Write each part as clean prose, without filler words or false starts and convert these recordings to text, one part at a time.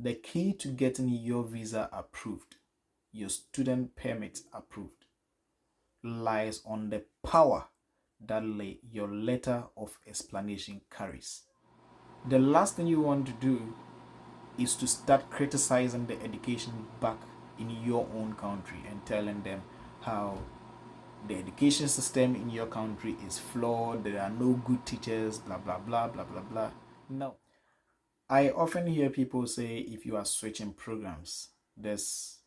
The key to getting your visa approved, your student permit approved, lies on the power that your letter of explanation carries. The last thing you want to do is to start criticizing the education back in your own country and telling them how the education system in your country is flawed, there are no good teachers, blah blah blah blah blah blah. No. I often hear people say if you are switching programs, there's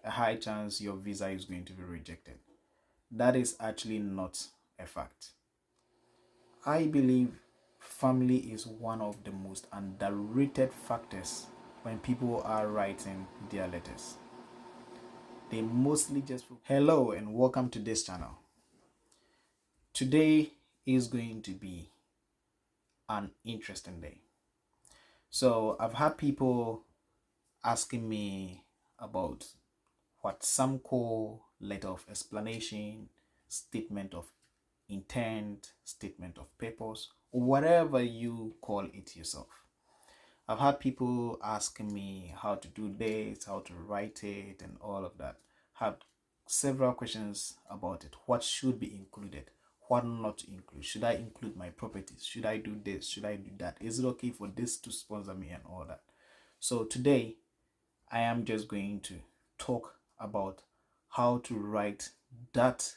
a high chance your visa is going to be rejected. That is actually not a fact. I believe family is one of the most underrated factors when people are writing their letters. They mostly just... Hello and welcome to this channel. Today is going to be an interesting day. So I've had people asking me about what some call letter of explanation, statement of intent, statement of purpose, or whatever you call it yourself. I've had people asking me how to do this, how to write it, and all of that. Had several questions about it. What should be included? What not to include? Should I include my properties? Should I do this? Should I do that? Is it okay for this to sponsor me and all that? So today, I am just going to talk about how to write that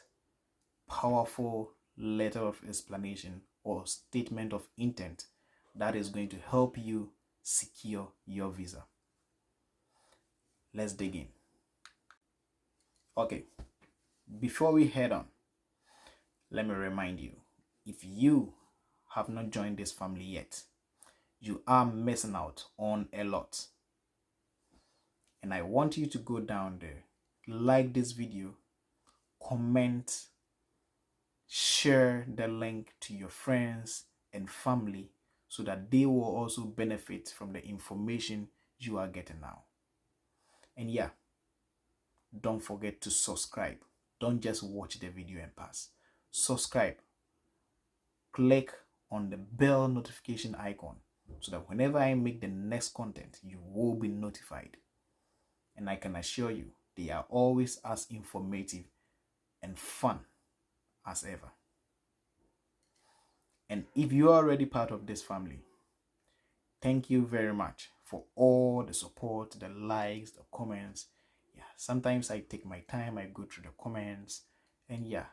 powerful letter of explanation or statement of intent that is going to help you secure your visa. Let's dig in. Okay, before we head on, let me remind you, if you have not joined this family yet, you are missing out on a lot. And I want you to go down there, like this video, comment, share the link to your friends and family so that they will also benefit from the information you are getting now. And yeah, don't forget to subscribe. Don't just watch the video and pass. Subscribe. Click on the bell notification icon so that whenever I make the next content, you will be notified. And I can assure you, they are always as informative and fun as ever. And if you are already part of this family, thank you very much for all the support, the likes, the comments. Yeah, sometimes I take my time, I go through the comments, and yeah,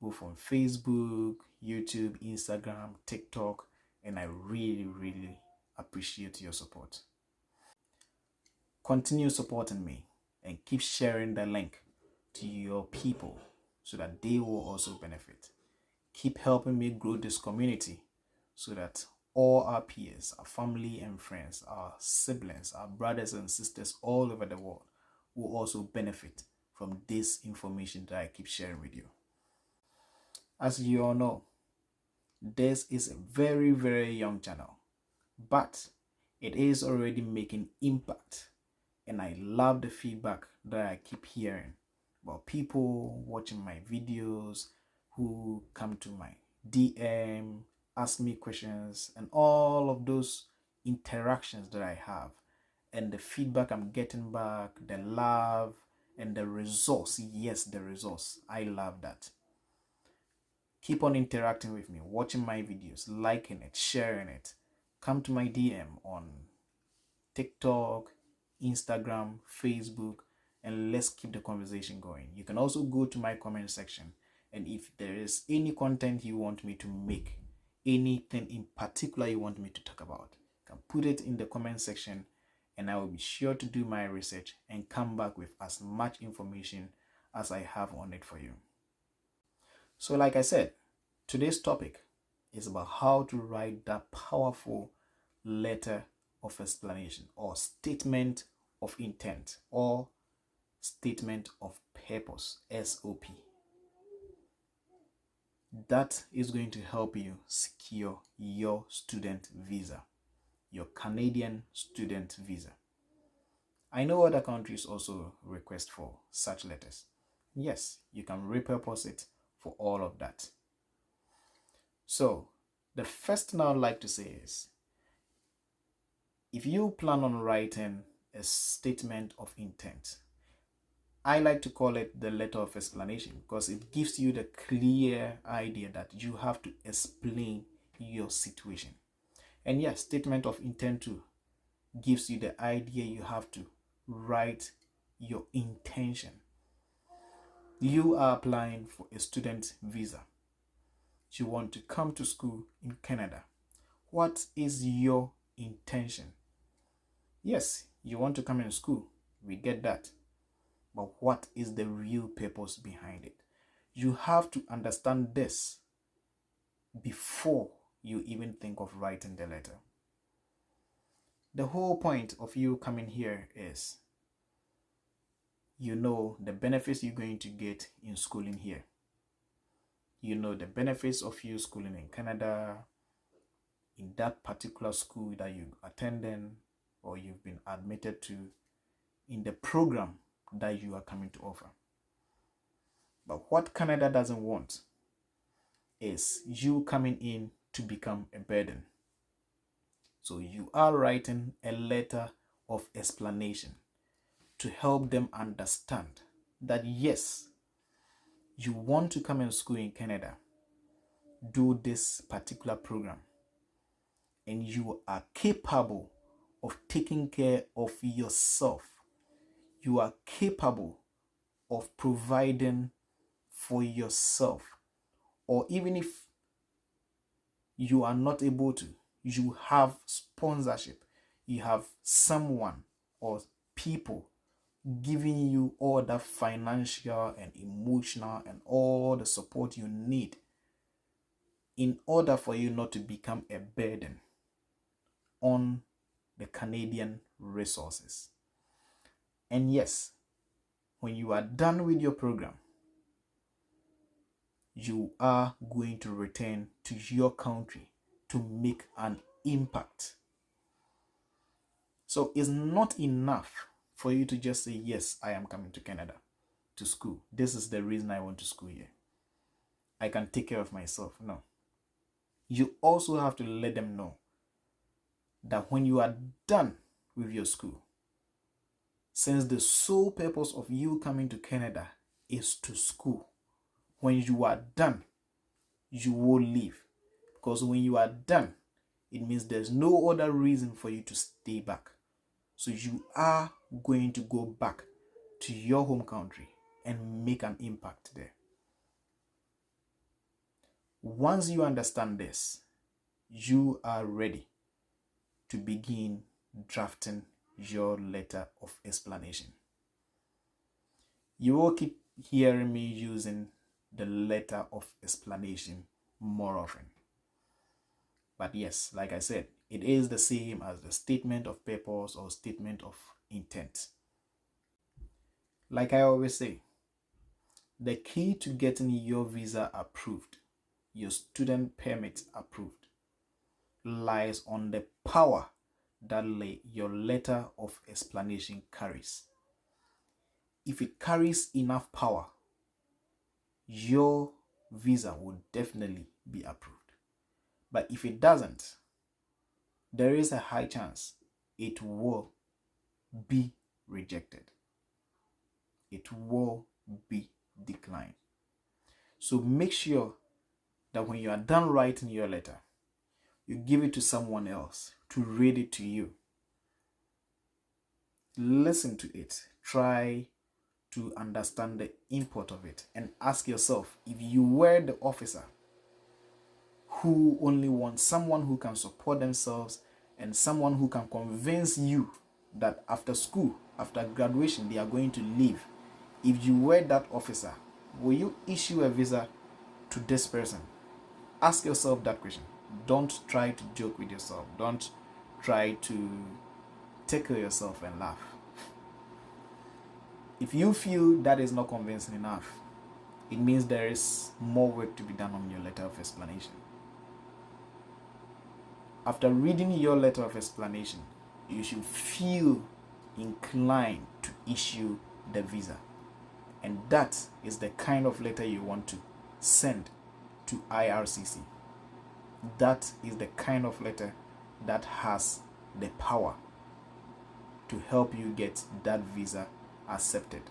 both on Facebook, YouTube, Instagram, TikTok, and I really appreciate your support. Continue supporting me and keep sharing the link to your people so that they will also benefit. Keep helping me grow this community so that all our peers, our family and friends, our siblings, our brothers and sisters all over the world will also benefit from this information that I keep sharing with you. As you all know, this is a very young channel, but it is already making impact, and I love the feedback that I keep hearing about people watching my videos who come to my DM, ask me questions, and all of those interactions that I have, and the feedback I'm getting back, the love and the resource. Yes, the resource. I love that. Keep on interacting with me, watching my videos, liking it, sharing it. Come to my DM on TikTok, Instagram, Facebook, and let's keep the conversation going. You can also go to my comment section, and if there is any content you want me to make, anything in particular you want me to talk about, you can put it in the comment section, and I will be sure to do my research and come back with as much information as I have on it for you. So like I said, today's topic is about how to write that powerful letter of explanation or statement of intent or statement of purpose, SOP. That is going to help you secure your student visa, your Canadian student visa. I know other countries also request for such letters. Yes, you can repurpose it for all of that. So the first thing I would like to say is, if you plan on writing a statement of intent, I like to call it the letter of explanation, because it gives you the clear idea that you have to explain your situation. And yes, statement of intent too gives you the idea you have to write your intention. You are applying for a student visa. You want to come to school in Canada. What is your intention? Yes, you want to come in school. We get that. But what is the real purpose behind it? You have to understand this before you even think of writing the letter. The whole point of you coming here is, you know the benefits you're going to get in schooling here. You know the benefits of you schooling in Canada, in that particular school that you're attending or you've been admitted to, in the program that you are coming to offer. But what Canada doesn't want is you coming in to become a burden. So you are writing a letter of explanation to help them understand that yes, you want to come and school in Canada, do this particular program, and you are capable of taking care of yourself. You are capable of providing for yourself. Or even if you are not able to, you have sponsorship. You have someone or people giving you all the financial and emotional and all the support you need in order for you not to become a burden on the Canadian resources. And yes, when you are done with your program, you are going to return to your country to make an impact. So it's not enough for you to just say, yes, I am coming to Canada to school. This is the reason I want to school here. I can take care of myself. No. You also have to let them know that when you are done with your school, since the sole purpose of you coming to Canada is to school, when you are done, you will leave. Because when you are done, it means there's no other reason for you to stay back. So you are going to go back to your home country and make an impact there. Once you understand this, you are ready to begin drafting your letter of explanation. You will keep hearing me using the letter of explanation more often. But yes, like I said, it is the same as the statement of purpose or statement of intent. Like I always say, the key to getting your visa approved, your student permit approved, lies on the power that your letter of explanation carries. If it carries enough power, your visa will definitely be approved. But if it doesn't, there is a high chance it will be rejected. It will be declined. So make sure that when you are done writing your letter, you give it to someone else to read it to you. Listen to it. Try to understand the import of it and ask yourself, if you were the officer who only wants someone who can support themselves and someone who can convince you that after school, after graduation, they are going to leave. If you were that officer, will you issue a visa to this person? Ask yourself that question. Don't try to joke with yourself. Don't try to tickle yourself and laugh. If you feel that is not convincing enough, it means there is more work to be done on your letter of explanation. After reading your letter of explanation, you should feel inclined to issue the visa. And that is the kind of letter you want to send to IRCC. That is the kind of letter that has the power to help you get that visa accepted.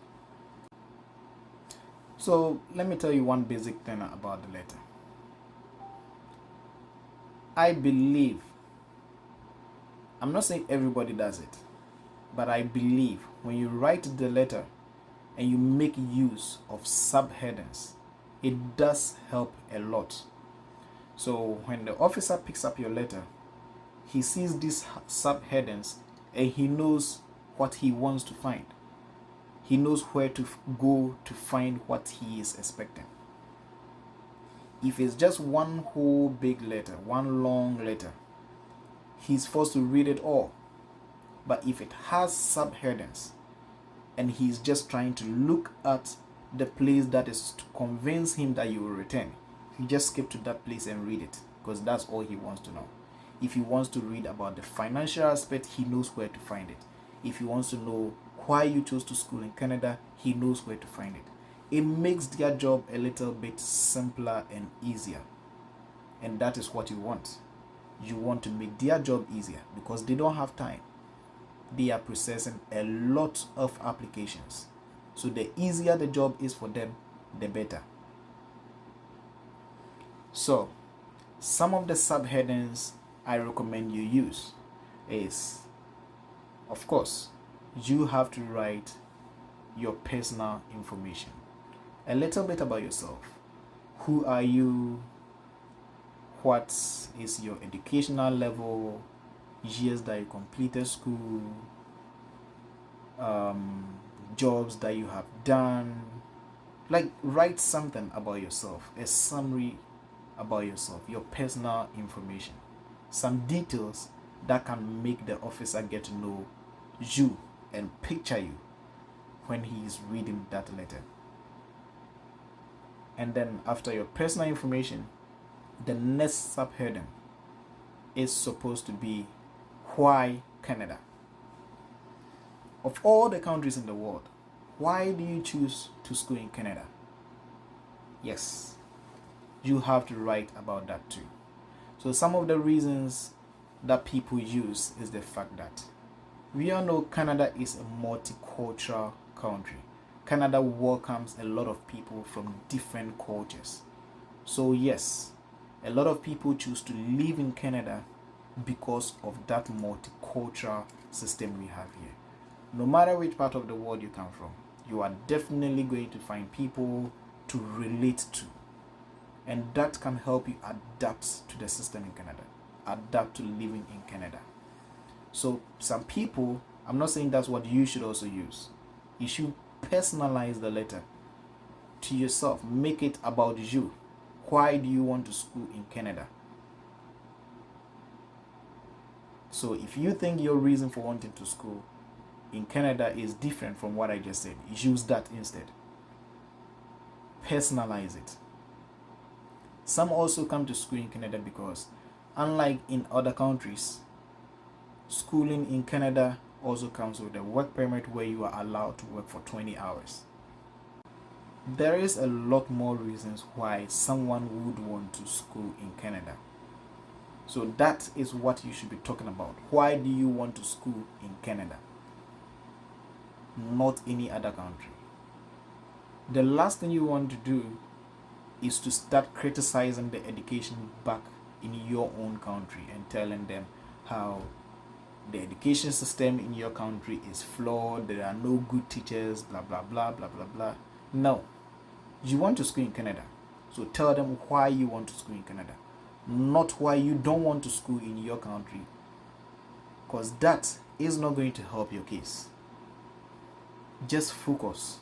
So let me tell you one basic thing about the letter. I believe, I'm not saying everybody does it, but I believe when you write the letter and you make use of subheadings, it does help a lot. So when the officer picks up your letter, he sees these subheadings and he knows what he wants to find. He knows where to go to find what he is expecting. If it's just one whole big letter, one long letter, he's forced to read it all. But if it has subheadings and he's just trying to look at the place that is to convince him that you will return, he just skip to that place and read it, because that's all he wants to know. If he wants to read about the financial aspect, he knows where to find it. If he wants to know why you chose to school in Canada, he knows where to find it. It makes their job a little bit simpler and easier. And that is what you want. You want to make their job easier because they don't have time. They are processing a lot of applications. So the easier the job is for them, the better. So some of the subheadings I recommend you use is, of course, you have to write your personal information. A little bit about yourself. Who are you? What is your educational level? Years that you completed school? Jobs that you have done. Like, write something about yourself. A summary about yourself. Your personal information. Some details that can make the officer get to know you and picture you when he is reading that letter. And then after your personal information, the next subheading is supposed to be why Canada. Of all the countries in the world, why do you choose to school in Canada? Yes, you have to write about that too. So some of the reasons that people use is the fact that we all know Canada is a multicultural country. Canada welcomes a lot of people from different cultures. So yes, a lot of people choose to live in Canada because of that multicultural system we have here. No matter which part of the world you come from, you are definitely going to find people to relate to. And that can help you adapt to the system in Canada, adapt to living in Canada. So some people, I'm not saying that's what you should also use. You should personalize the letter to yourself. Make it about you. Why do you want to school in Canada? So if you think your reason for wanting to school in Canada is different from what I just said, use that instead. Personalize it. Some also come to school in Canada because, unlike in other countries, schooling in Canada also comes with a work permit where you are allowed to work for 20 hours. There is a lot more reasons why someone would want to school in Canada. So that is what you should be talking about. Why do you want to school in Canada? Not any other country. The last thing you want to do is to start criticizing the education back in your own country and telling them how the education system in your country is flawed, there are no good teachers, blah blah blah blah blah blah. No, you want to school in Canada, so tell them why you want to school in Canada, not why you don't want to school in your country, because that is not going to help your case. Just focus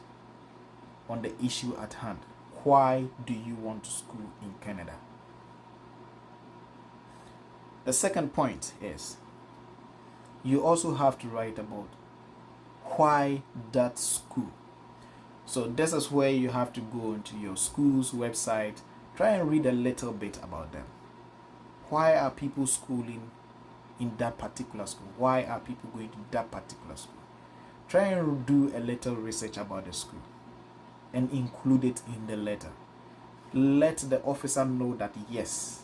on the issue at hand. Why do you want to school in Canada? The second point is you also have to write about why that school. So this is where you have to go into your school's website, try and read a little bit about them. Why are people schooling in that particular school? Why are people going to that particular school? Try and do a little research about the school and include it in the letter. Let the officer know that yes,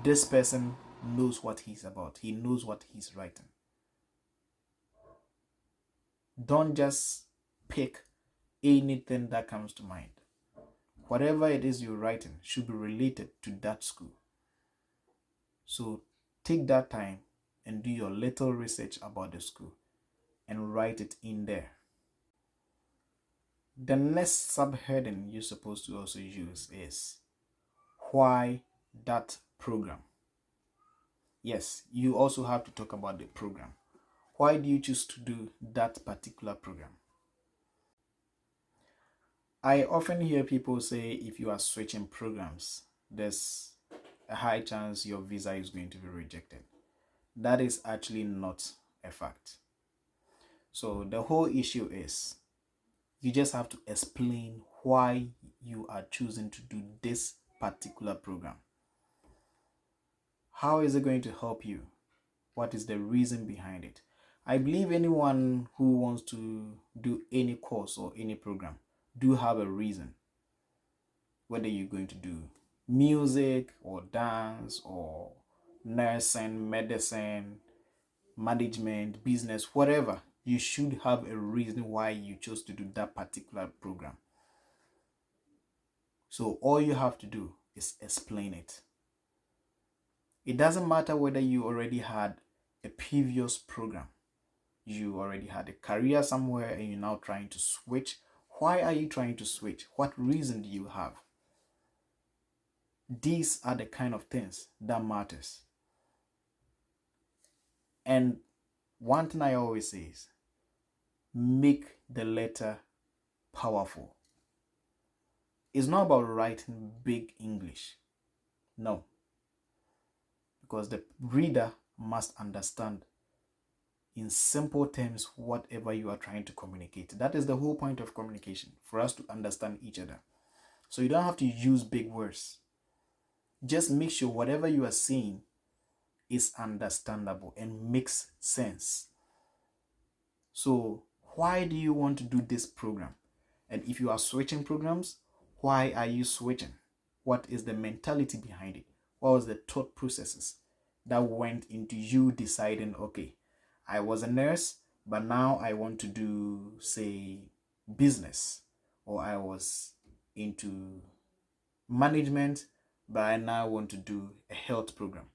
this person knows what he's about. He knows what he's writing. Don't just pick anything that comes to mind. Whatever it is you're writing should be related to that school. So take that time and do your little research about the school and write it in there. The next subheading you're supposed to also use is why that program. Yes, you also have to talk about the program. Why do you choose to do that particular program? I often hear people say if you are switching programs, there's a high chance your visa is going to be rejected. That is actually not a fact. So the whole issue is you just have to explain why you are choosing to do this particular program. How is it going to help you? What is the reason behind it? I believe anyone who wants to do any course or any program do have a reason. Whether you're going to do music or dance or nursing, medicine, management, business, whatever, you should have a reason why you chose to do that particular program. So all you have to do is explain it. It doesn't matter whether you already had a previous program, you already had a career somewhere and you're now trying to switch. Why are you trying to switch? What reason do you have? These are the kind of things that matters. And one thing I always say is make the letter powerful. It's not about writing big English. No. Because the reader must understand in simple terms whatever you are trying to communicate. That is the whole point of communication, for us to understand each other. So you don't have to use big words. Just make sure whatever you are saying is understandable and makes sense. So why do you want to do this program? And if you are switching programs, why are you switching? What is the mentality behind it? What was the thought processes that went into you deciding, okay, I was a nurse, but now I want to do, say, business, or I was into management, but I now want to do a health program.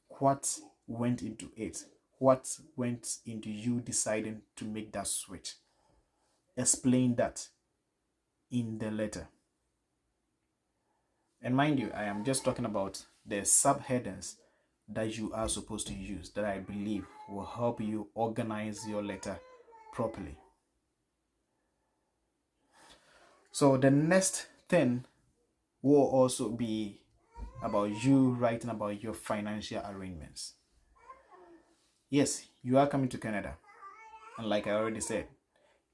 What went into it? What went into you deciding to make that switch? Explain that in the letter. And mind you, I am just talking about the subheadings that you are supposed to use that I believe will help you organize your letter properly. So the next thing will also be about you writing about your financial arrangements. Yes, you are coming to Canada. And like I already said,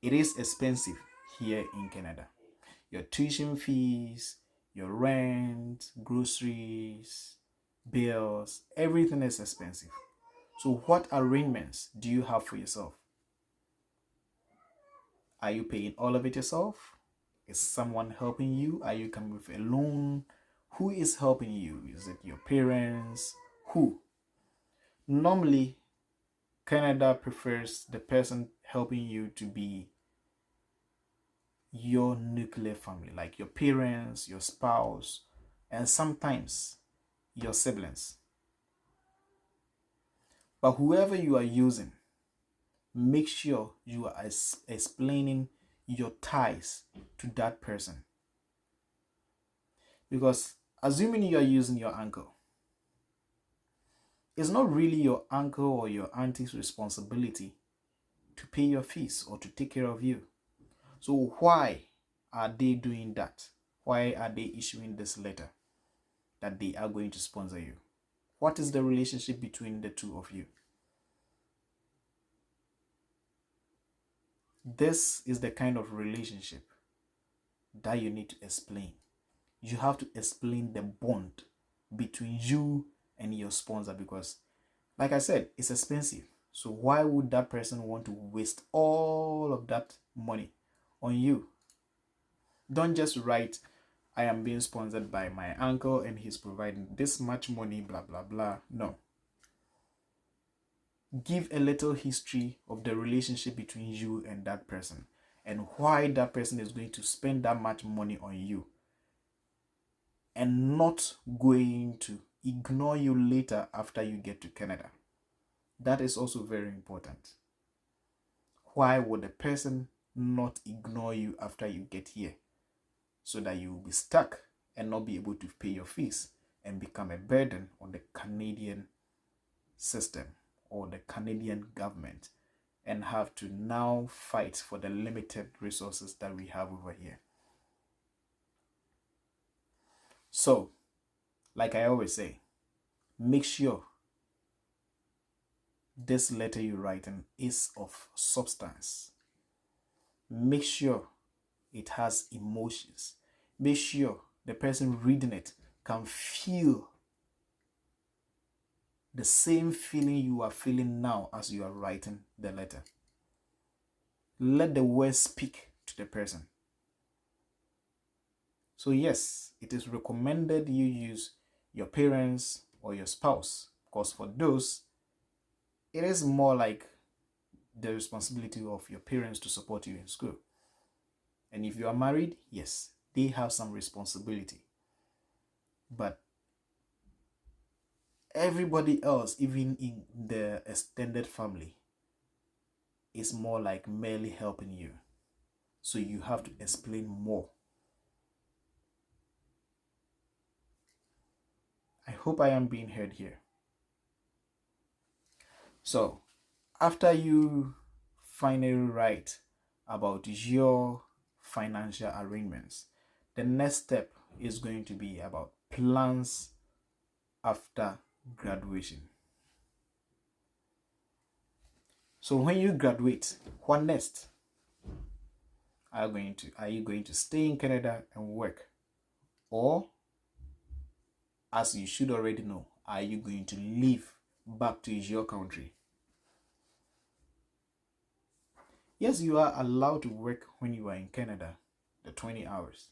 it is expensive here in Canada. Your tuition fees, your rent, groceries, bills, everything is expensive. So what arrangements do you have for yourself? Are you paying all of it yourself? Is someone helping you? Are you coming with a loan? Who is helping you? Is it your parents? Who? Normally, Canada prefers the person helping you to be your nuclear family, like your parents, your spouse, and sometimes your siblings. But whoever you are using, make sure you are explaining your ties to that person. Because assuming you are using your uncle, it's not really your uncle or your auntie's responsibility to pay your fees or to take care of you. So why are they doing that? Why are they issuing this letter that they are going to sponsor you? What is the relationship between the two of you? This is the kind of relationship that you need to explain. You have to explain the bond between you and your sponsor because, like I said, it's expensive. So why would that person want to waste all of that money on you? Don't just write, I am being sponsored by my uncle and he's providing this much money, blah, blah, blah. No. Give a little history of the relationship between you and that person and why that person is going to spend that much money on you and not going to ignore you later after you get to Canada. That is also very important. Why would the person not ignore you after you get here? So that you will be stuck and not be able to pay your fees and become a burden on the Canadian system or the Canadian government and have to now fight for the limited resources that we have over here. So, like I always say, make sure this letter you're writing is of substance. Make sure it has emotions. Make sure the person reading it can feel the same feeling you are feeling now as you are writing the letter. Let the words speak to the person. So yes, it is recommended you use your parents or your spouse, because for those, it is more like the responsibility of your parents to support you in school. And if you are married, yes, they have some responsibility. But everybody else, even in the extended family, is more like merely helping you. So you have to explain more. I hope I am being heard here. So, after you finally write about your financial arrangements, the next step is going to be about plans after graduation. So when you graduate, what next? Are you going to stay in Canada and work? Or, as you should already know, are you going to leave back to your country? Yes, you are allowed to work when you are in Canada, the 20 hours,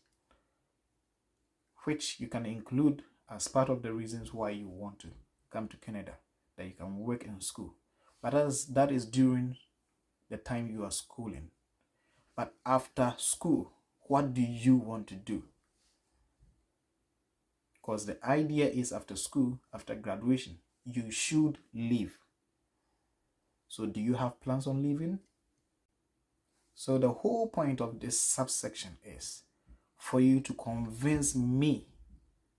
which you can include as part of the reasons why you want to come to Canada, that you can work in school. But that is during the time you are schooling. But after school, what do you want to do? Because the idea is after school, after graduation, you should leave. So do you have plans on leaving? So the whole point of this subsection is for you to convince me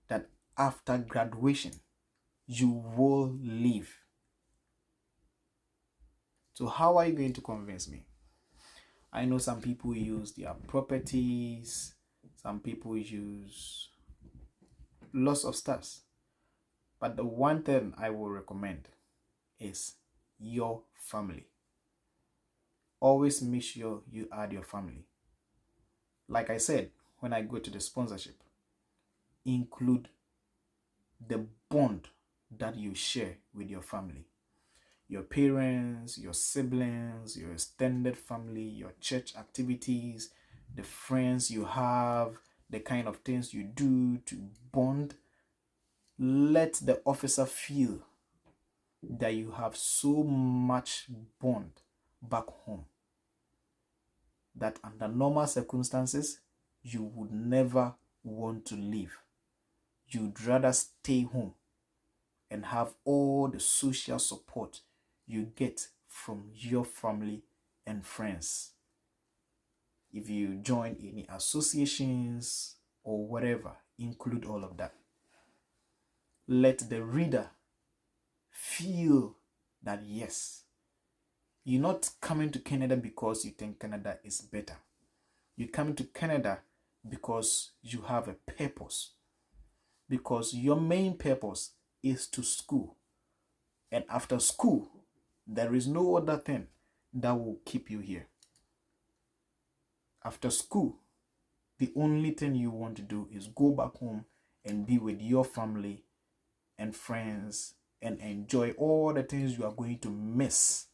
that after graduation, you will leave. So how are you going to convince me? I know some people use their properties, some people use lots of stuff. But the one thing I will recommend is your family. Always make sure you add your family. Like I said, when I go to the sponsorship, include the bond that you share with your family. Your parents, your siblings, your extended family, your church activities, the friends you have, the kind of things you do to bond. Let the officer feel that you have so much bond back home that under normal circumstances, you would never want to leave. You'd rather stay home and have all the social support you get from your family and friends. If you join any associations or whatever, include all of that. Let the reader feel that yes, you're not coming to Canada because you think Canada is better. You're coming to Canada because you have a purpose. Because your main purpose is to school. And after school, there is no other thing that will keep you here. After school, the only thing you want to do is go back home and be with your family and friends and enjoy all the things you are going to miss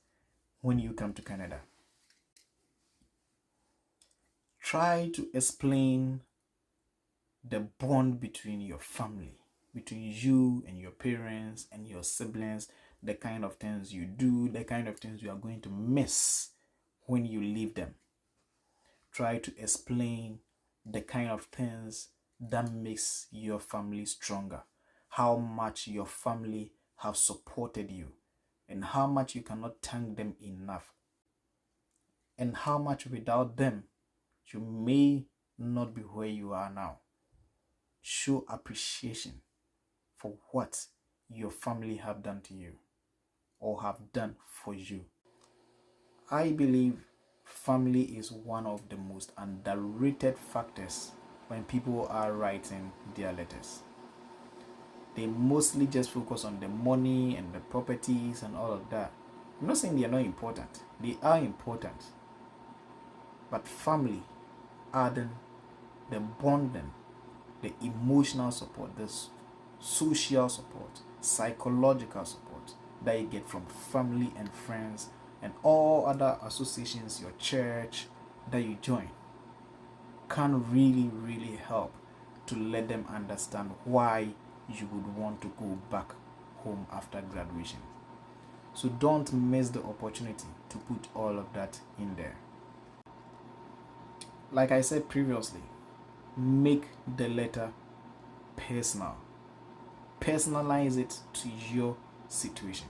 when you come to Canada. Try to explain the bond between your family, between you and your parents and your siblings, the kind of things you do, the kind of things you are going to miss when you leave them. Try to explain the kind of things that makes your family stronger, how much your family have supported you, and how much you cannot thank them enough, and how much without them you may not be where you are now. Show appreciation for what your family have done to you or have done for you. I believe family is one of the most underrated factors when people are writing their letters. They mostly just focus on the money and the properties and all of that. I'm not saying they are not important. They are important. But family, adding the bonding, the emotional support, the social support, psychological support that you get from family and friends and all other associations, your church that you join, can really help to let them understand why you would want to go back home after graduation. So don't miss the opportunity to put all of that in there. Like I said previously, make the letter personal. Personalize it to your situation.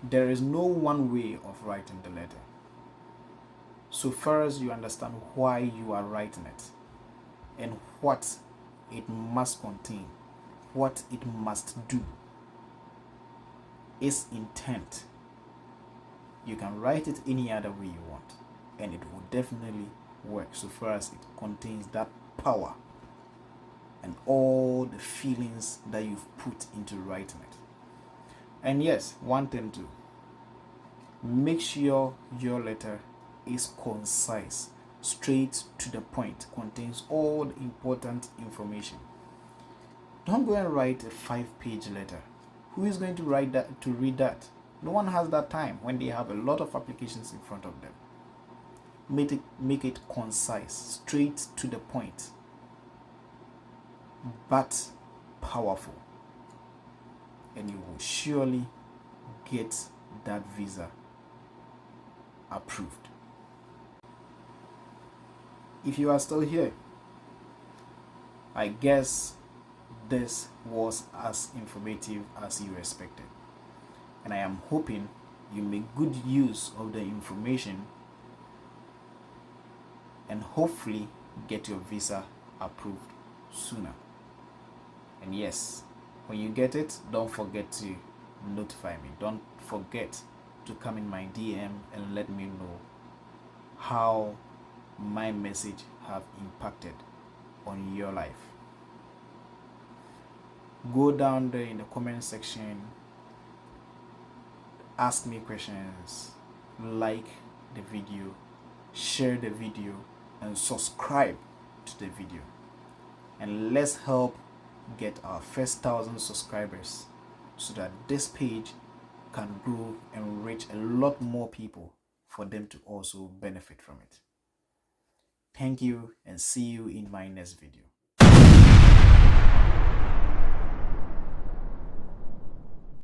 There is no one way of writing the letter. So first you understand why you are writing it and what it must contain, what it must do, its intent. You can write it any other way you want and it will definitely work so far as it contains that power and all the feelings that you've put into writing it. And yes, one thing too, make sure your letter is concise, straight to the point, contains all the important information. Don't go and write a 5-page letter. Who is going to write that, to read that? No one has that time when they have a lot of applications in front of them. Make it concise, straight to the point, but powerful, and you will surely get that visa approved. If you are still here, I guess this was as informative as you expected, and I am hoping you make good use of the information and hopefully get your visa approved sooner. And yes, when you get it, don't forget to notify me. Don't forget to come in my DM and let me know how my message have impacted on your life. Go down there in the comment section, ask me questions, like the video, share the video, and subscribe to the video. And let's help get our first 1,000 subscribers so that this page can grow and reach a lot more people for them to also benefit from it. Thank you and see you in my next video.